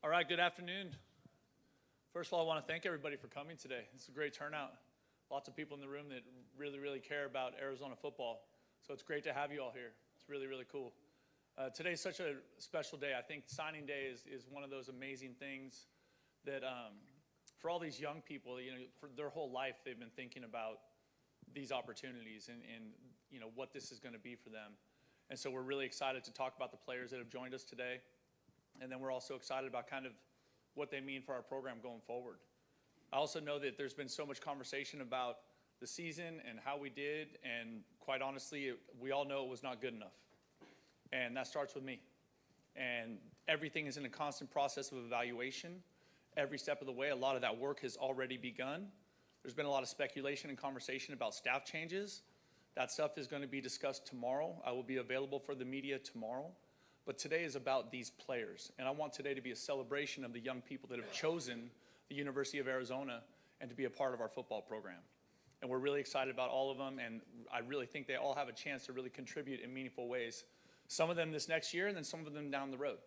All right, good afternoon. First of all, I want to thank everybody for coming today. It's a great turnout. Lots of people in the room that really care about Arizona football. So it's great to have you all here. It's really cool. Today's such a special day. I think signing day is one of those amazing things that for all these young people, for their whole life, they've been thinking about these opportunities and what this is going to be for them. And so we're really excited to talk about the players that have joined us today. And then we're also excited about kind of what they mean for our program going forward. I also know that there's been so much conversation about the season and how we did, and quite honestly, we all know it was not good enough. And that starts with me. And everything is in a constant process of evaluation. Every step of the way, a lot of that work has already begun. There's been a lot of speculation and conversation about staff changes. That stuff is going to be discussed tomorrow. I will be available for the media tomorrow. But today is about these players. And I want today to be a celebration of the young people that have chosen the University of Arizona and to be a part of our football program. And we're really excited about all of them, and I really think they all have a chance to really contribute in meaningful ways. Some of them this next year, and then some of them down the road,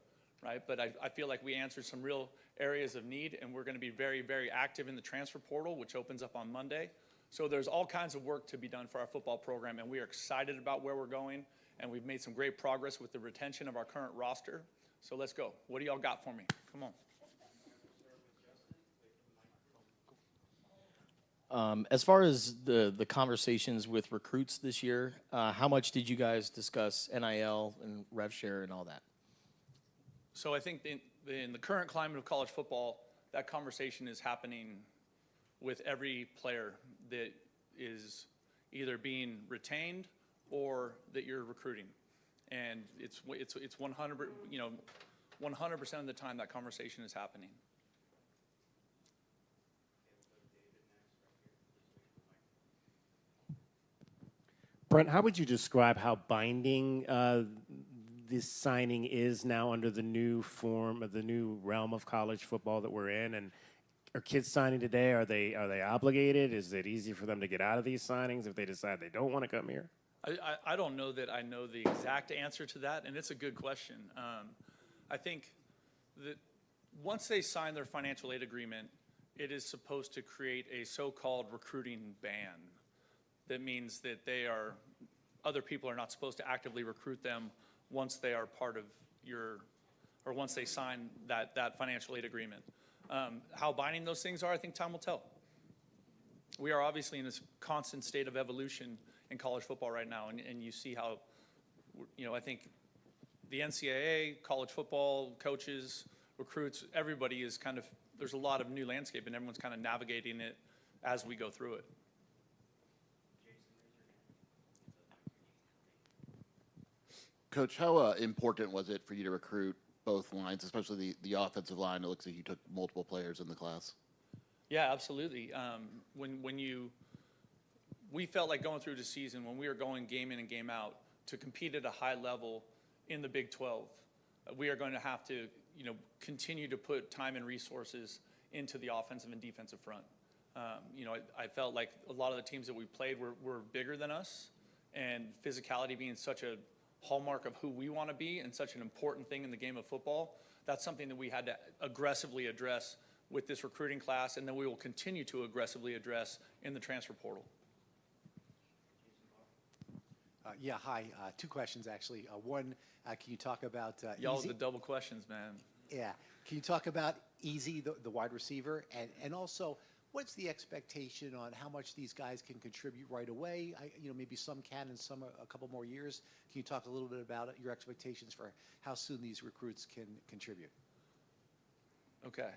right? But I feel like we answered some real areas of need, and we're going to be very active in the transfer portal, which opens up on Monday. So there's all kinds of work to be done for our football program, and we are excited about where we're going. And we've made some great progress with the retention of our current roster. So let's go. What do y'all got for me? Come on. As far as the conversations with recruits this year, how much did you guys discuss NIL and rev share and all that? So I think in the current climate of college football, that conversation is happening with every player that is either being retained or that you're recruiting, and it's 100%, 100% of the time that conversation is happening. Brent, how would you describe how binding this signing is now under the new form of the new realm of college football that we're in? And are kids signing today? Are they obligated? Is it easy for them to get out of these signings if they decide they don't want to come here? I don't know that I know the exact answer to that, and it's a good question. I think that once they sign their financial aid agreement, it is supposed to create a so-called recruiting ban. That means that other people are not supposed to actively recruit them once they are part of or once they sign that financial aid agreement. How binding those things are, I think time will tell. We are obviously in this constant state of evolution in college football right now, and you see how, I think the NCAA, college football, coaches, recruits, everybody is there's a lot of new landscape, and everyone's kind of navigating it as we go through it. Coach, how important was it for you to recruit both lines, especially the offensive line? It looks like you took multiple players in the class. Yeah, absolutely. We felt like going through the season when we were going game in and game out to compete at a high level in the Big 12, we are going to have to, continue to put time and resources into the offensive and defensive front. I felt like a lot of the teams that we played were bigger than us, and physicality being such a hallmark of who we want to be and such an important thing in the game of football, that's something that we had to aggressively address with this recruiting class, and then we will continue to aggressively address in the transfer portal. Yeah, hi. Two questions, actually. One, can you talk about Y'all Easy? the double questions, man. Yeah. Can you talk about Easy, the wide receiver? And also, what's the expectation on how much these guys can contribute right away? Maybe some can and some a couple more years. Can you talk a little bit about your expectations for how soon these recruits can contribute? Okay.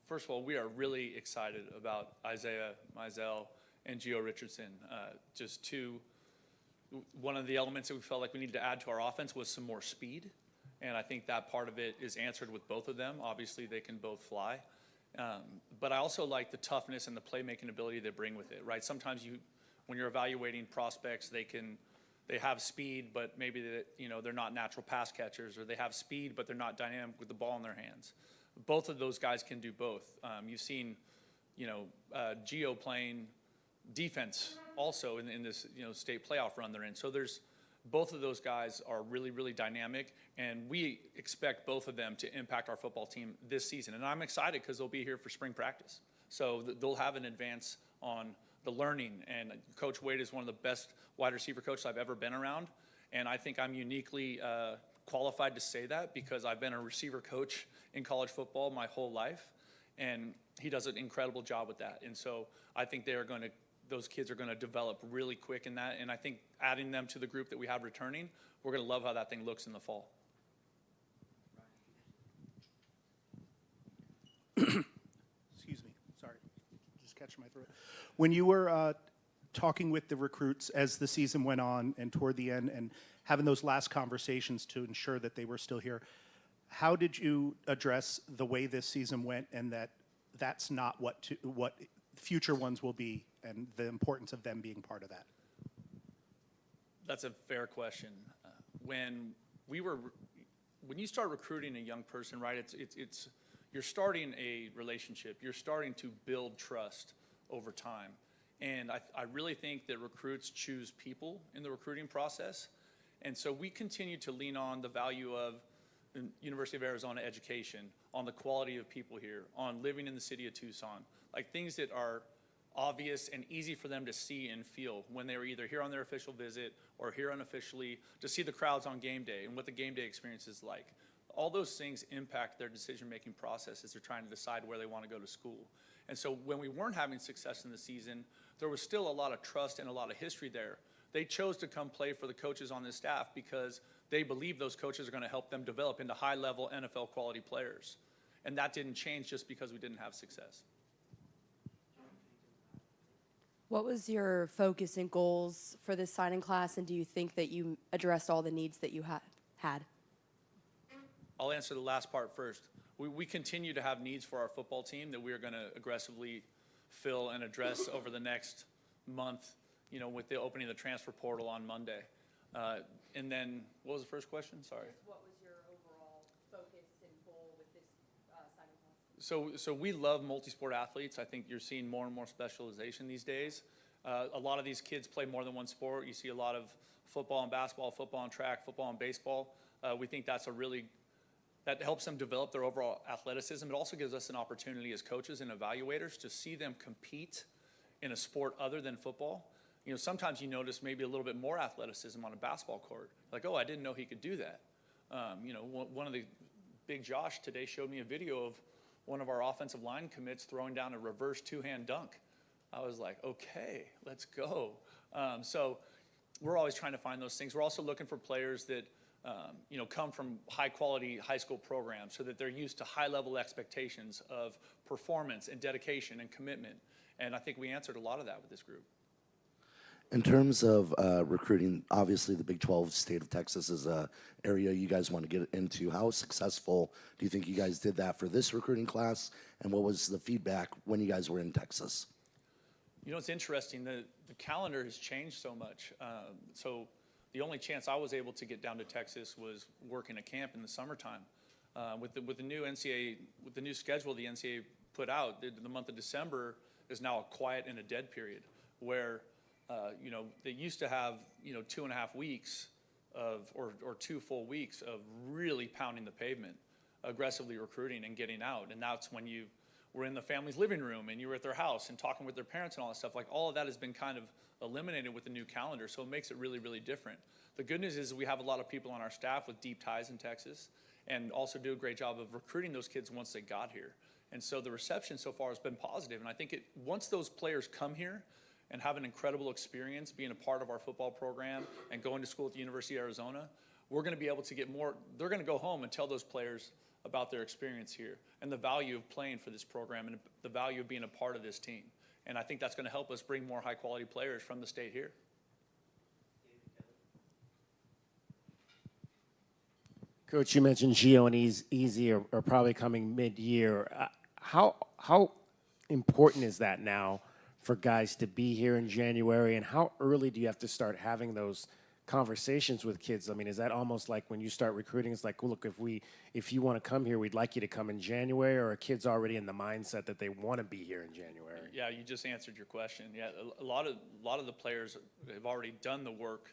First of all, we are really excited about Isaiah Mizell and Gio Richardson. One of the elements that we felt like we needed to add to our offense was some more speed, and I think that part of it is answered with both of them. Obviously, they can both fly. But I also like the toughness and the playmaking ability they bring with it, right? Sometimes when you're evaluating prospects, they have speed, but maybe they're not natural pass catchers, or they have speed, but they're not dynamic with the ball in their hands. Both of those guys can do both. You've seen, Gio playing defense also in this state playoff run they're in. So there's both of those guys are really, really dynamic, and we expect both of them to impact our football team this season. And I'm excited because they'll be here for spring practice. So they'll have an advance on the learning. And Coach Wade is one of the best wide receiver coaches I've ever been around. And I think I'm uniquely qualified to say that because I've been a receiver coach in college football my whole life. And he does an incredible job with that. And so I think those kids are going to develop really quick in that. And I think adding them to the group that we have returning, we're going to love how that thing looks in the fall. Excuse me, sorry, just catching my throat. When you were talking with the recruits as the season went on and toward the end and having those last conversations to ensure that they were still here, how did you address the way this season went and that's not what future ones will be and the importance of them being part of that? That's a fair question. When you start recruiting a young person, right, you're starting a relationship. You're starting to build trust over time. And I really think that recruits choose people in the recruiting process. And so we continue to lean on the value of the University of Arizona education, on the quality of people here, on living in the city of Tucson, like things that are obvious and easy for them to see and feel when they were either here on their official visit or here unofficially, to see the crowds on game day and what the game day experience is like. All those things impact their decision-making process as they're trying to decide where they want to go to school. And so when we weren't having success in the season, there was still a lot of trust and a lot of history there. They chose to come play for the coaches on this staff because they believe those coaches are going to help them develop into high-level NFL quality players. And that didn't change just because we didn't have success. What was your focus and goals for this signing class, and do you think that you addressed all the needs that you had? I'll answer the last part first. We continue to have needs for our football team that we are going to aggressively fill and address over the next month, with the opening of the transfer portal on Monday. And then, what was the first question? Sorry. What was your overall focus and goal with this signing class? So we love multi-sport athletes. I think you're seeing more and more specialization these days. A lot of these kids play more than one sport. You see a lot of football and basketball, football and track, football and baseball. We think that helps them develop their overall athleticism. It also gives us an opportunity as coaches and evaluators to see them compete in a sport other than football. Sometimes you notice maybe a little bit more athleticism on a basketball court. Like, oh, I didn't know he could do that. One of the Big Josh today showed me a video of one of our offensive line commits throwing down a reverse two-hand dunk. I was like, okay, let's go. So we're always trying to find those things. We're also looking for players that come from high-quality high school programs so that they're used to high-level expectations of performance and dedication and commitment. And I think we answered a lot of that with this group. In terms of recruiting, obviously the Big 12 state of Texas is an area you guys want to get into. How successful do you think you guys did that for this recruiting class? And what was the feedback when you guys were in Texas? It's interesting. The calendar has changed so much. So the only chance I was able to get down to Texas was working a camp in the summertime. With the new NCAA, with the new schedule the NCAA put out, the month of December is now a quiet and a dead period where they used to have 2.5 weeks or 2 full weeks of really pounding the pavement, aggressively recruiting and getting out. And that's when you were in the family's living room and you were at their house and talking with their parents and all that stuff. Like, all of that has been kind of eliminated with the new calendar, so it makes it really, really different. The good news is we have a lot of people on our staff with deep ties in Texas and also do a great job of recruiting those kids once they got here. And so the reception so far has been positive. And I think once those players come here and have an incredible experience being a part of our football program and going to school at the University of Arizona, we're going to be able to get more. They're going to go home and tell those players about their experience here and the value of playing for this program and the value of being a part of this team. And I think that's going to help us bring more high-quality players from the state here. Coach, you mentioned Gio and Easy are probably coming mid-year. How important is that now for guys to be here in January, and how early do you have to start having those conversations with kids? I mean, is that almost like when you start recruiting, it's like, well, look, if you want to come here, we'd like you to come in January, or are kids already in the mindset that they want to be here in January? Yeah, you just answered your question. Yeah, a lot of the players have already done the work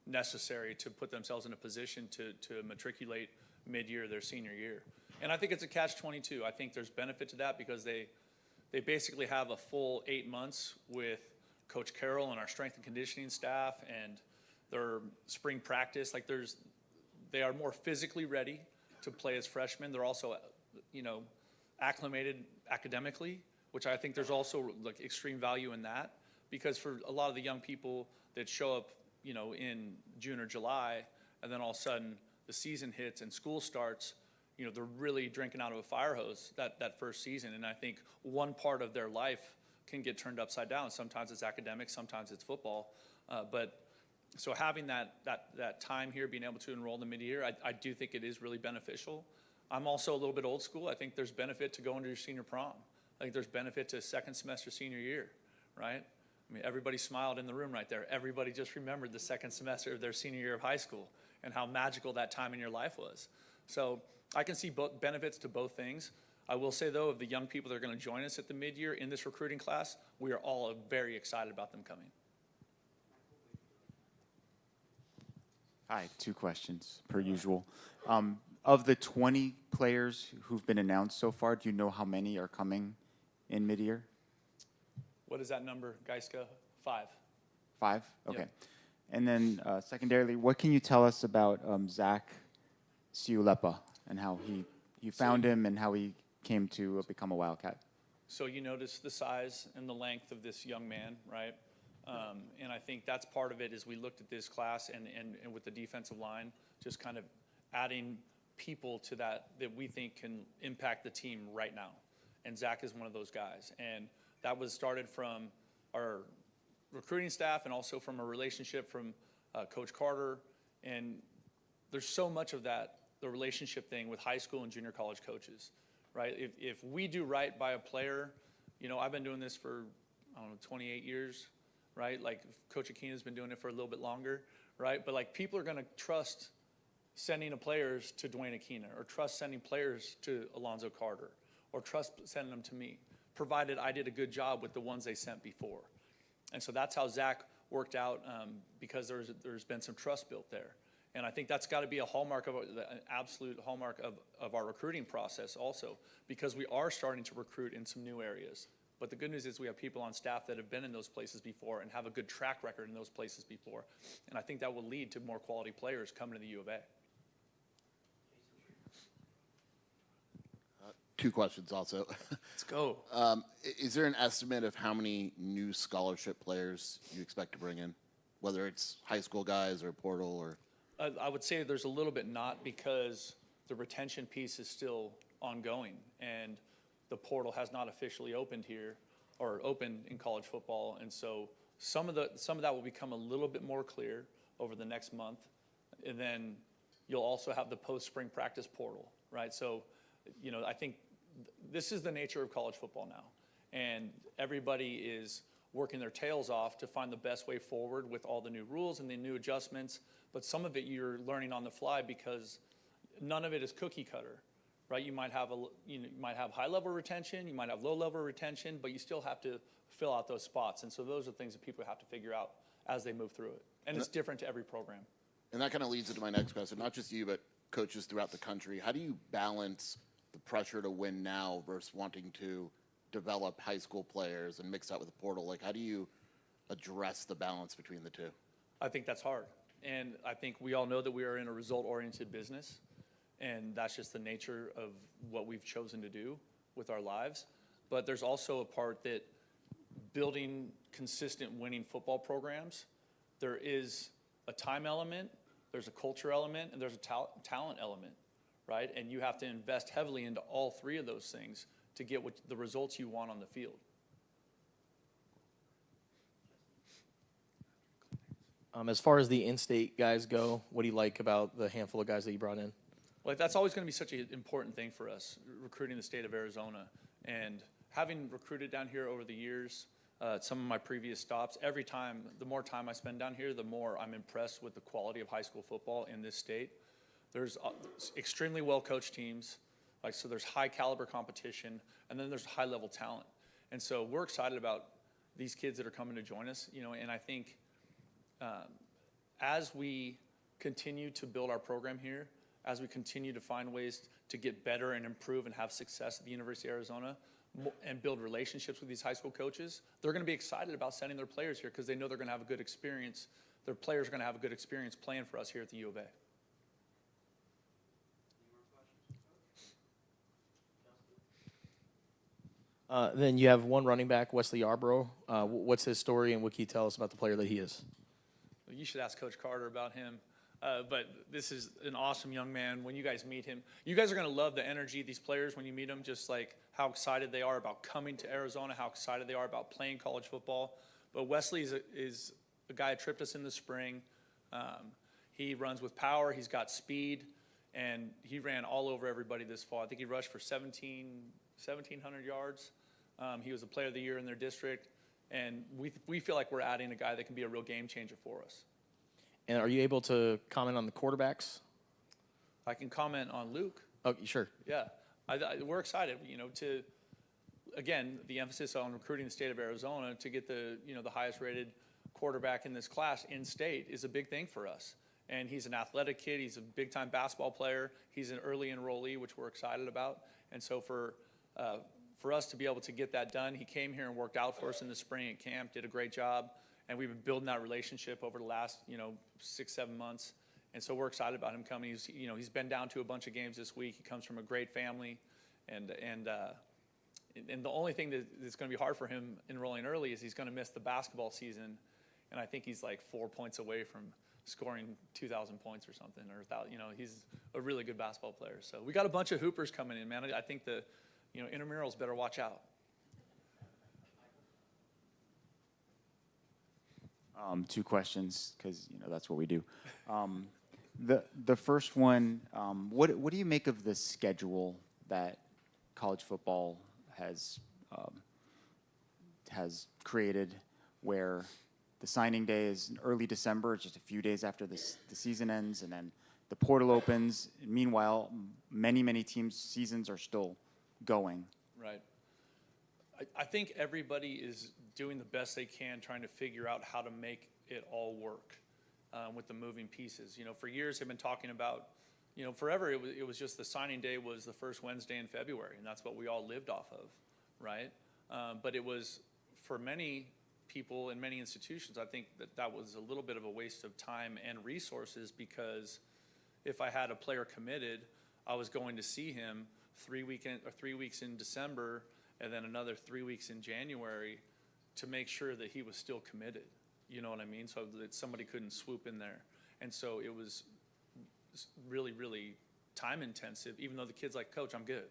necessary to put themselves in a position to matriculate mid-year their senior year. And I think it's a catch-22. I think there's benefit to that because they basically have a full 8 months with Coach Carroll and our strength and conditioning staff and their spring practice. Like they are more physically ready to play as freshmen. They're also, acclimated academically, which I think there's also like extreme value in that, because for a lot of the young people that show up, in June or July, and then all of a sudden the season hits and school starts, they're really drinking out of a fire hose that first season. And I think one part of their life can get turned upside down. Sometimes it's academic, sometimes it's football. So having that time here, being able to enroll in the mid-year, I do think it is really beneficial. I'm also a little bit old school. I think there's benefit to going to your senior prom. I think there's benefit to second semester senior year, right? I mean, everybody smiled in the room right there. Everybody just remembered the second semester of their senior year of high school and how magical that time in your life was. So I can see both benefits to both things. I will say, though, of the young people that are going to join us at the mid-year in this recruiting class, we are all very excited about them coming. Hi, 2 questions per usual. Of the 20 players who've been announced so far, do you know how many are coming in mid-year? What is that number, Geiska? 5. 5? Okay. Yep. And then secondarily, what can you tell us about Zach Siulepa and how you found him and how he came to become a Wildcat? So you notice the size and the length of this young man, right? And I think that's part of it is we looked at this class and with the defensive line, just kind of adding people to that we think can impact the team right now. And Zach is one of those guys. And that was started from our recruiting staff and also from a relationship from Coach Carter. And there's so much of that, the relationship thing with high school and junior college coaches, right? If we do right by a player, I've been doing this for, 28 years, right? Like Coach Akina's been doing it for a little bit longer, right? But like people are going to trust sending players to Dwayne Akina or trust sending players to Alonzo Carter or trust sending them to me, provided I did a good job with the ones they sent before. And so that's how Zach worked out because there's been some trust built there. And I think that's got to be a hallmark of an absolute hallmark of our recruiting process also, because we are starting to recruit in some new areas. But the good news is we have people on staff that have been in those places before and have a good track record in those places before. And I think that will lead to more quality players coming to the U of A. 2 questions also. Let's go. Is there an estimate of how many new scholarship players you expect to bring in, whether it's high school guys or portal or? I would say there's a little bit not, because the retention piece is still ongoing and the portal has not officially opened here or opened in college football. And so some of that will become a little bit more clear over the next month. And then you'll also have the post-spring practice portal, right? So, I think this is the nature of college football now. And everybody is working their tails off to find the best way forward with all the new rules and the new adjustments. But some of it you're learning on the fly because none of it is cookie cutter, right? You might have high level retention, you might have low level retention, but you still have to fill out those spots. And so those are things that people have to figure out as they move through it. And it's different to every program. And that kind of leads into my next question, not just you, but coaches throughout the country. How do you balance the pressure to win now versus wanting to develop high school players and mix that with the portal? Like, how do you address the balance between the two? I think that's hard. And I think we all know that we are in a result-oriented business, and that's just the nature of what we've chosen to do with our lives. But there's also a part that building consistent winning football programs, there is a time element, there's a culture element, and there's a talent element, right? And you have to invest heavily into all 3 of those things to get the results you want on the field. As far as the in-state guys go, what do you like about the handful of guys that you brought in? Well, that's always going to be such an important thing for us, recruiting the state of Arizona. And having recruited down here over the years, some of my previous stops, every time, the more time I spend down here, the more I'm impressed with the quality of high school football in this state. There's extremely well-coached teams, so there's high caliber competition, and then there's high level talent. And so we're excited about these kids that are coming to join us, and I think as we continue to build our program here, as we continue to find ways to get better and improve and have success at the University of Arizona and build relationships with these high school coaches, they're going to be excited about sending their players here because they know they're going to have a good experience. Their players are going to have a good experience playing for us here at the U of A. Then you have one running back, Wesley Yarbrough. What's his story, and what can you tell us about the player that he is? You should ask Coach Carter about him. But this is an awesome young man. When you guys meet him, you guys are going to love the energy of these players when you meet them, just like how excited they are about coming to Arizona, how excited they are about playing college football. But Wesley is a guy that tripped us in the spring. He runs with power. He's got speed, and he ran all over everybody this fall. I think he rushed for 1,700 yards. He was the player of the year in their district, and we feel like we're adding a guy that can be a real game changer for us. And are you able to comment on the quarterbacks? I can comment on Luke. Oh, sure. Yeah, we're excited. Again, the emphasis on recruiting the state of Arizona to get the highest rated quarterback in this class in state is a big thing for us. And he's an athletic kid. He's a big time basketball player. He's an early enrollee, which we're excited about. And so for us to be able to get that done, he came here and worked out for us in the spring at camp, did a great job. And we've been building that relationship over the last, 6-7 months. And so we're excited about him coming. He's been down to a bunch of games this week. He comes from a great family. And the only thing that's going to be hard for him enrolling early is he's going to miss the basketball season. And I think he's like 4 points away from scoring 2,000 points or something. He's a really good basketball player. So we got a bunch of hoopers coming in, man. I think the intramurals better watch out. Two questions, because that's what we do. The first one, what do you make of the schedule that college football has created, where the signing day is in early December, just a few days after the season ends, and then the portal opens. Meanwhile, many teams' seasons are still going. Right. I think everybody is doing the best they can trying to figure out how to make it all work with the moving pieces. For years they've been talking about, forever it was just the signing day was the first Wednesday in February, and that's what we all lived off of, right? But it was, for many people in many institutions, I think that was a little bit of a waste of time and resources, because if I had a player committed, I was going to see him 3 weeks in December and then another 3 weeks in January to make sure that he was still committed. You know what I mean? So that somebody couldn't swoop in there. And so it was really, really time intensive, even though the kid's like, Coach, I'm good,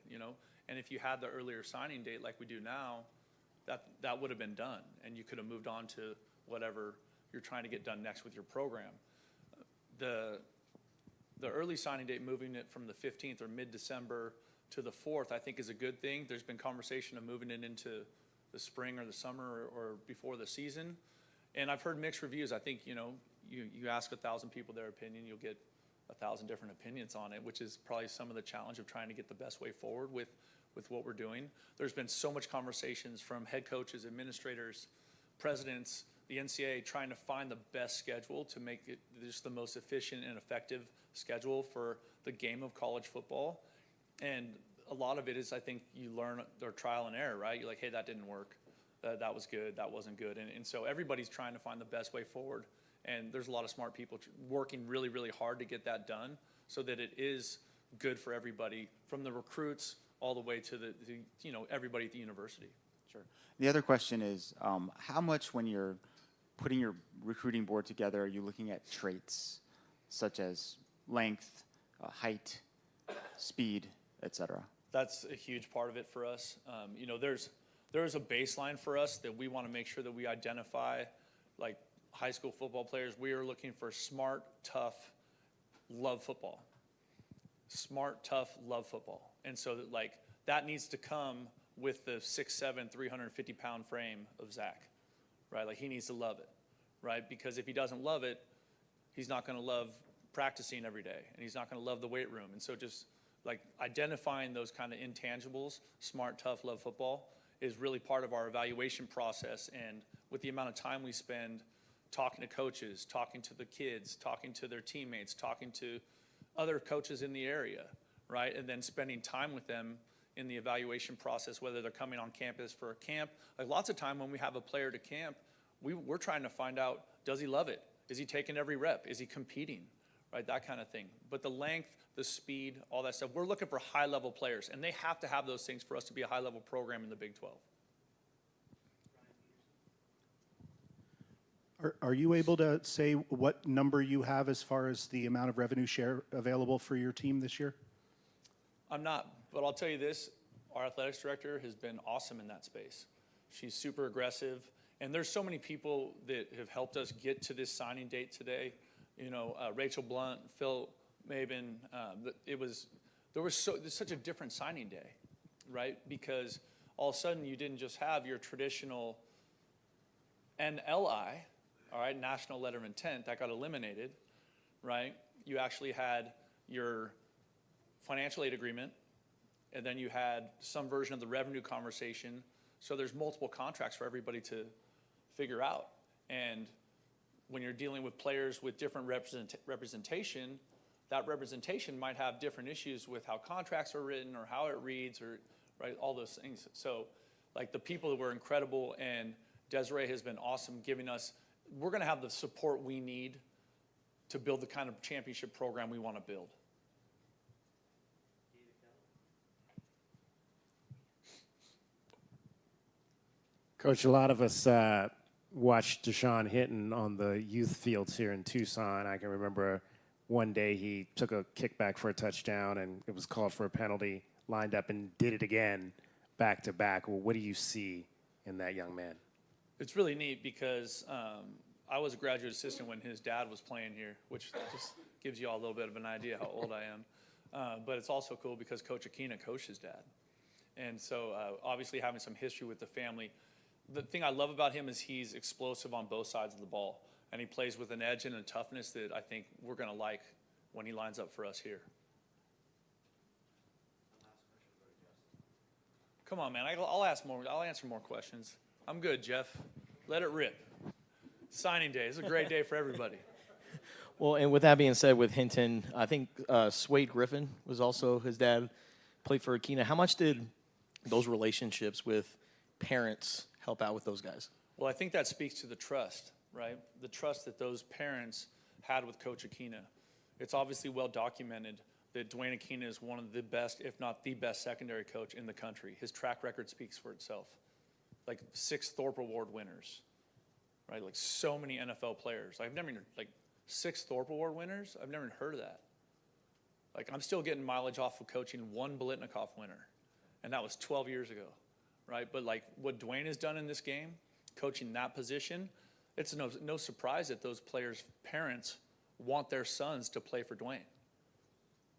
And if you had the earlier signing date like we do now, that would have been done, and you could have moved on to whatever you're trying to get done next with your program. The early signing date, moving it from the 15th or mid-December to the 4th, I think is a good thing. There's been conversation of moving it into the spring or the summer or before the season. And I've heard mixed reviews. I think, you ask 1,000 people their opinion, you'll get 1,000 different opinions on it, which is probably some of the challenge of trying to get the best way forward with what we're doing. There's been so much conversations from head coaches, administrators, presidents, the NCAA, trying to find the best schedule to make it just the most efficient and effective schedule for the game of college football. And a lot of it is, I think, you learn their trial and error, right? You're like, hey, that didn't work. That was good. That wasn't good. And so everybody's trying to find the best way forward. And there's a lot of smart people working really, really hard to get that done so that it is good for everybody, from the recruits all the way to the everybody at the university. Sure. The other question is, how much, when you're putting your recruiting board together, are you looking at traits such as length, height, speed, etc.? That's a huge part of it for us. There's a baseline for us that we want to make sure that we identify, like high school football players. We are looking for smart, tough, love football. Smart, tough, love football. And so that needs to come with the 6'7", 350-pound frame of Zach, right? Like, he needs to love it, right? Because if he doesn't love it, he's not going to love practicing every day, and he's not going to love the weight room. And so just like identifying those kind of intangibles, smart, tough, love football, is really part of our evaluation process. And with the amount of time we spend talking to coaches, talking to the kids, talking to their teammates, talking to other coaches in the area, right? And then spending time with them in the evaluation process, whether they're coming on campus for a camp. Like lots of time when we have a player to camp, we're trying to find out, does he love it? Is he taking every rep? Is he competing? Right, that kind of thing. But the length, the speed, all that stuff, we're looking for high-level players, and they have to have those things for us to be a high-level program in the Big 12. Are you able to say what number you have as far as the amount of revenue share available for your team this year? I'm not, but I'll tell you this, our athletics director has been awesome in that space. She's super aggressive, and there's so many people that have helped us get to this signing date today. You know, Rachel Blunt, Phil Mabin, there's such a different signing day, right? Because all of a sudden you didn't just have your traditional NLI, all right, national letter of intent, that got eliminated, right? You actually had your financial aid agreement, and then you had some version of the revenue conversation. So there's multiple contracts for everybody to figure out. And when you're dealing with players with different representation, that representation might have different issues with how contracts are written or how it reads or, right, all those things. So, like, the people were incredible, and Desiree has been awesome giving us, we're going to have the support we need to build the kind of championship program we want to build. Coach, a lot of us watched Deshaun Hinton on the youth fields here in Tucson. I can remember one day he took a kickback for a touchdown and it was called for a penalty, lined up and did it again back to back. Well, what do you see in that young man? It's really neat because I was a graduate assistant when his dad was playing here, which just gives you all a little bit of an idea how old I am. But it's also cool because Coach Aquina coached his dad. And so obviously having some history with the family. The thing I love about him is he's explosive on both sides of the ball. And he plays with an edge and a toughness that I think we're going to like when he lines up for us here. Come on, man. I'll answer more questions. I'm good, Jeff. Let it rip. Signing day. It's a great day for everybody. Well, and with that being said, with Hinton, I think Swade Griffin was also his dad, played for Aquina. How much did those relationships with parents help out with those guys? Well, I think that speaks to the trust, right? The trust that those parents had with Coach Aquina. It's obviously well documented that Dwayne Aquina is one of the best, if not the best, secondary coach in the country. His track record speaks for itself. Like 6 Thorpe Award winners, right? Like so many NFL players. I've never even, like 6 Thorpe Award winners? I've never even heard of that. Like I'm still getting mileage off of coaching 1 Biletnikoff winner, and that was 12 years ago. Right, but like what Dwayne has done in this game, coaching that position, it's no surprise that those players' parents want their sons to play for Dwayne,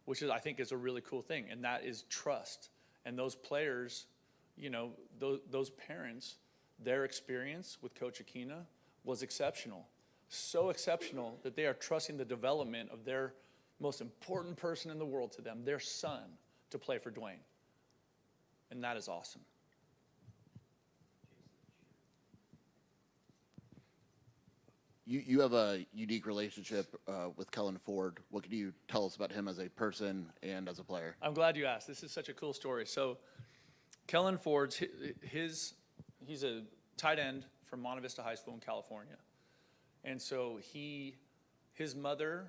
which is I think is a really cool thing, and that is trust. And those players, you know, those parents, their experience with Coach Aquina was exceptional, so exceptional that they are trusting the development of their most important person in the world to them, their son, to play for Dwayne, and that is awesome. You have a unique relationship with Kellen Ford. What can you tell us about him as a person and as a player? I'm glad you asked. This is such a cool story. So Kellen Ford's, he's a tight end from Monte Vista High School in California. And so his mother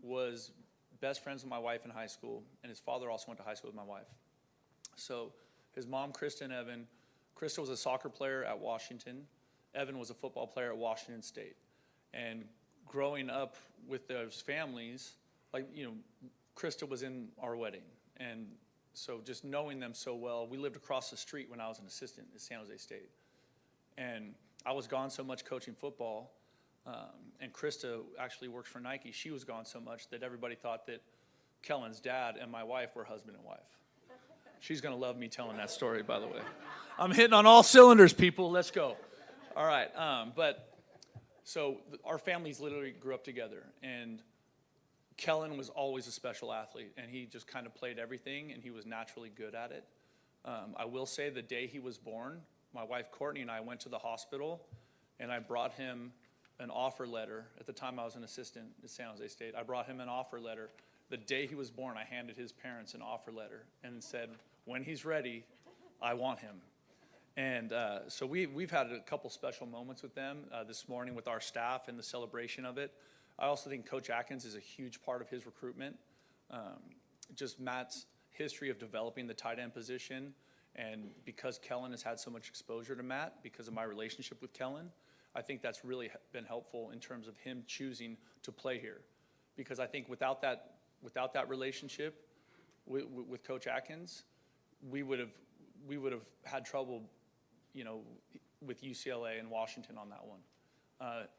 was best friends with my wife in high school, and his father also went to high school with my wife. So his mom, Krista and Evan, Krista was a soccer player at Washington. Evan was a football player at Washington State. And growing up with those families, like, you know, Krista was in our wedding. And so just knowing them so well, we lived across the street when I was an assistant at San Jose State. And I was gone so much coaching football, and Krista actually works for Nike. She was gone so much that everybody thought that Kellen's dad and my wife were husband and wife. She's going to love me telling that story, by the way. I'm hitting on all cylinders, people. Let's go. All right. So our families literally grew up together, and Kellen was always a special athlete, and he just kind of played everything, and he was naturally good at it. I will say the day he was born, my wife Courtney and I went to the hospital, and I brought him an offer letter. At the time, I was an assistant at San Jose State. I brought him an offer letter. The day he was born, I handed his parents an offer letter and said, when he's ready, I want him. And so we've had a couple special moments with them this morning with our staff and the celebration of it. I also think Coach Atkins is a huge part of his recruitment. Just Matt's history of developing the tight end position, and because Kellen has had so much exposure to Matt because of my relationship with Kellen, I think that's really been helpful in terms of him choosing to play here. Because I think without that relationship with Coach Atkins, we would have had trouble, you know, with UCLA and Washington on that one.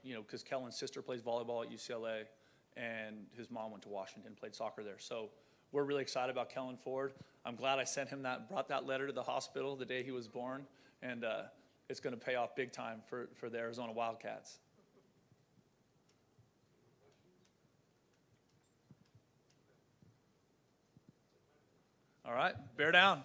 You know, because Kellen's sister plays volleyball at UCLA, and his mom went to Washington, played soccer there. So we're really excited about Kellen Ford. I'm glad I sent him brought that letter to the hospital the day he was born, and it's going to pay off big time for the Arizona Wildcats. All right, bear down.